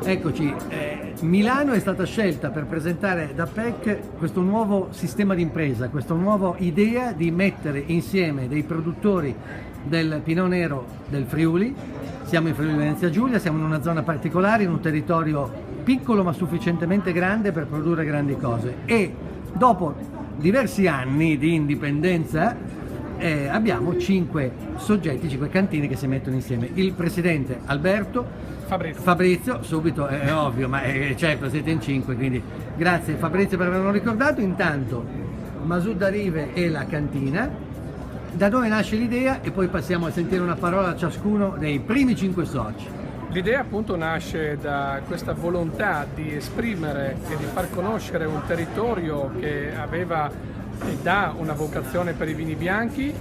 Eccoci, Milano è stata scelta per presentare da PEC questo nuovo sistema di impresa, questa nuova idea di mettere insieme dei produttori del Pinot Nero del Friuli. Siamo in Friuli Venezia Giulia, siamo in una zona particolare, in un territorio piccolo ma sufficientemente grande per produrre grandi cose, e dopo diversi anni di indipendenza abbiamo 5 soggetti, 5 cantine che si mettono insieme. Il presidente Alberto, Fabrizio, subito è ovvio, ma certo siete in 5, quindi grazie Fabrizio per averlo ricordato. Intanto Masud Rive e la cantina, da dove nasce l'idea, e poi passiamo a sentire una parola a ciascuno dei primi 5 soci. L'idea appunto nasce da questa volontà di esprimere e di far conoscere un territorio che aveva e dà una vocazione per i vini bianchi,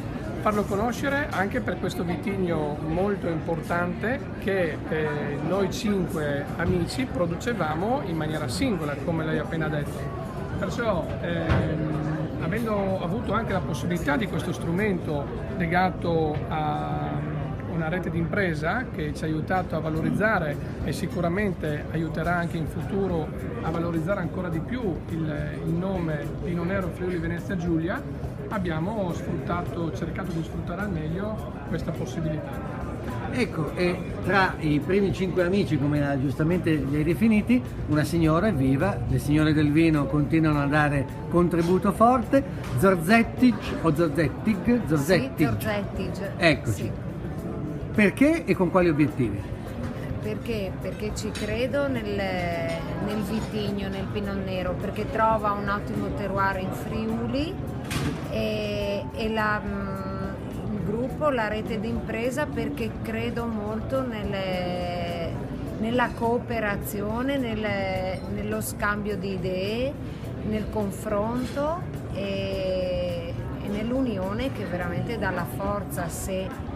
farlo conoscere anche per questo vitigno molto importante che noi 5 amici producevamo in maniera singola, come lei ha appena detto. Perciò avendo avuto anche la possibilità di questo strumento legato a una rete di impresa che ci ha aiutato a valorizzare e sicuramente aiuterà anche in futuro a valorizzare ancora di più il nome Pinot Nero Friuli Venezia Giulia, abbiamo cercato di sfruttare al meglio questa possibilità. Ecco, e tra i primi 5 amici, come giustamente li hai definiti, una signora è viva, le signore del vino continuano a dare contributo forte. Zorzettig o Zorzettig? Zorzettig. Eccoci. Sì. Perché e con quali obiettivi? Perché ci credo nel vitigno, nel Pinot Nero, perché trova un ottimo terroir in Friuli e il gruppo, la rete d'impresa, perché credo molto nella cooperazione, nello scambio di idee, nel confronto e nell'unione che veramente dà la forza se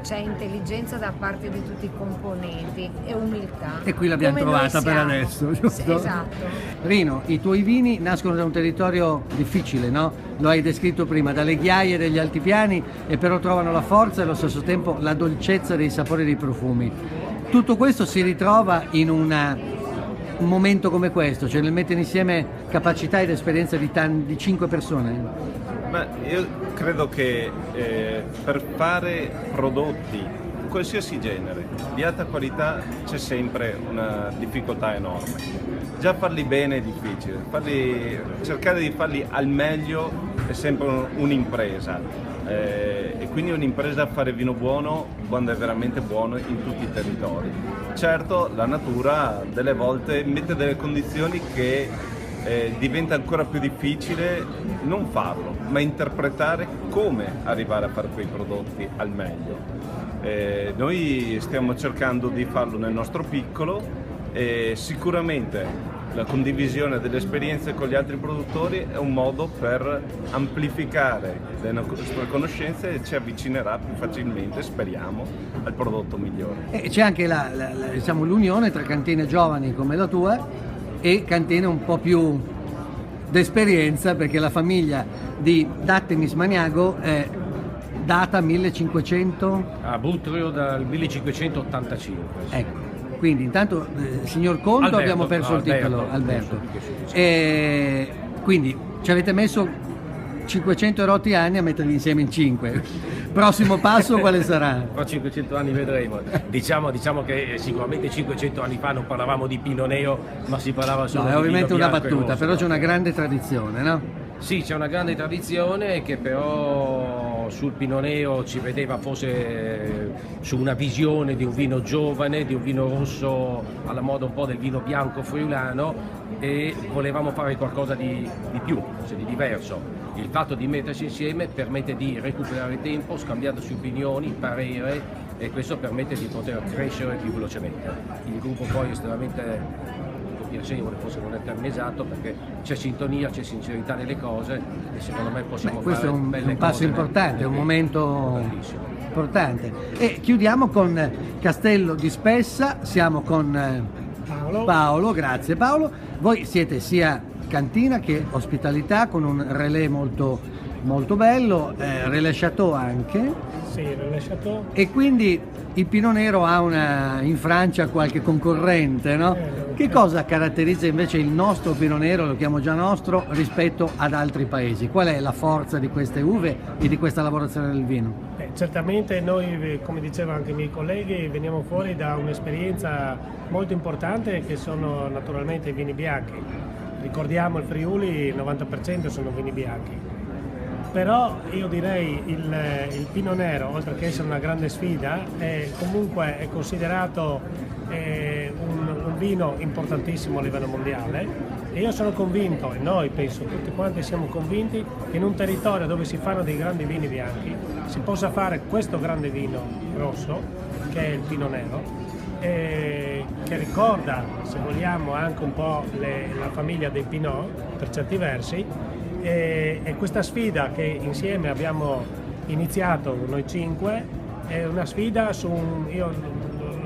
c'è intelligenza da parte di tutti i componenti e umiltà. E qui l'abbiamo trovata per adesso, giusto? Esatto. Rino, i tuoi vini nascono da un territorio difficile, no? Lo hai descritto prima, dalle ghiaie degli altipiani, e però trovano la forza e allo stesso tempo la dolcezza dei sapori e dei profumi. Tutto questo si ritrova in un momento come questo, cioè nel mettere insieme capacità ed esperienza di 5 persone? Ma io credo che per fare prodotti qualsiasi genere di alta qualità c'è sempre una difficoltà enorme. Già farli bene è difficile, cercare di farli al meglio è sempre un'impresa, e quindi un'impresa fare vino buono quando è veramente buono in tutti i territori. Certo, la natura delle volte mette delle condizioni che diventa ancora più difficile non farlo, ma interpretare come arrivare a fare quei prodotti al meglio. Noi stiamo cercando di farlo nel nostro piccolo, e sicuramente la condivisione delle esperienze con gli altri produttori è un modo per amplificare le nostre conoscenze e ci avvicinerà più facilmente, speriamo, al prodotto migliore. E c'è anche diciamo, l'unione tra cantine giovani come la tua e cantine un po' più d'esperienza, perché la famiglia di Dattenis Maniago è data 1500? A Butrio dal 1585. Ecco, quindi intanto signor Conto Alberto, abbiamo perso il titolo, Alberto. Quindi ci avete messo 500 rotti anni a metterli insieme in 5. Prossimo passo quale sarà? Fra 500 anni vedremo. Diciamo che sicuramente 500 anni fa non parlavamo di Pinot Nero, ma si parlava solo di vino bianco. È ovviamente una battuta, però c'è una grande tradizione, no? Sì, c'è una grande tradizione che però sul Pinot Nero ci vedeva forse su una visione di un vino giovane, di un vino rosso alla moda un po' del vino bianco friulano, e volevamo fare qualcosa di più, cioè di diverso. Il fatto di mettersi insieme permette di recuperare tempo, scambiandosi opinioni, parere, e questo permette di poter crescere più velocemente. Il gruppo poi è estremamente piacevole, forse non è il termine esatto, perché c'è sintonia, c'è sincerità nelle cose, e secondo me possiamo questo fare è belle un passo cose importante, è un momento bellissimo. Importante. E chiudiamo con Castello di Spessa, siamo con Paolo, grazie Paolo. Voi siete sia cantina che ospitalità, con un relais molto molto bello, Relais Château anche. Sì, Relais Château. E quindi il Pinot Nero ha in Francia qualche concorrente, no? Che cosa caratterizza invece il nostro Pinot Nero, lo chiamo già nostro, rispetto ad altri paesi? Qual è la forza di queste uve e di questa lavorazione del vino? Certamente noi, come dicevano anche i miei colleghi, veniamo fuori da un'esperienza molto importante che sono naturalmente i vini bianchi. Ricordiamo il Friuli, il 90% sono vini bianchi. Però io direi il Pinot Nero, oltre che essere una grande sfida, comunque è considerato un vino importantissimo a livello mondiale, e io sono convinto, e noi penso tutti quanti siamo convinti, che in un territorio dove si fanno dei grandi vini bianchi si possa fare questo grande vino rosso, che è il Pinot Nero, che ricorda, se vogliamo, anche un po' la famiglia dei Pinot per certi versi, e questa sfida che insieme abbiamo iniziato noi 5 è una sfida io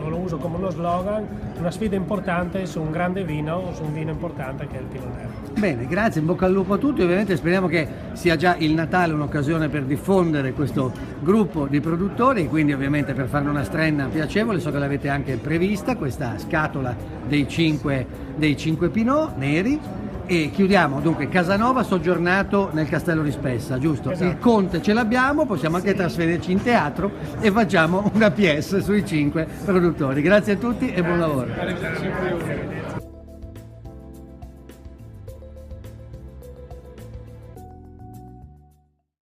lo uso come uno slogan, una sfida importante su un grande vino, su un vino importante che è il Pinot Nero. Bene, grazie, in bocca al lupo a tutti. Ovviamente speriamo che sia già il Natale un'occasione per diffondere questo gruppo di produttori, quindi ovviamente per farne una strenna piacevole. So che l'avete anche prevista, questa scatola dei 5 Pinot neri. E chiudiamo dunque Casanova soggiornato nel Castello di Spessa, giusto? Esatto. Il Conte ce l'abbiamo, possiamo anche trasferirci in teatro e facciamo una pièce sui 5 produttori. Grazie a tutti e buon lavoro.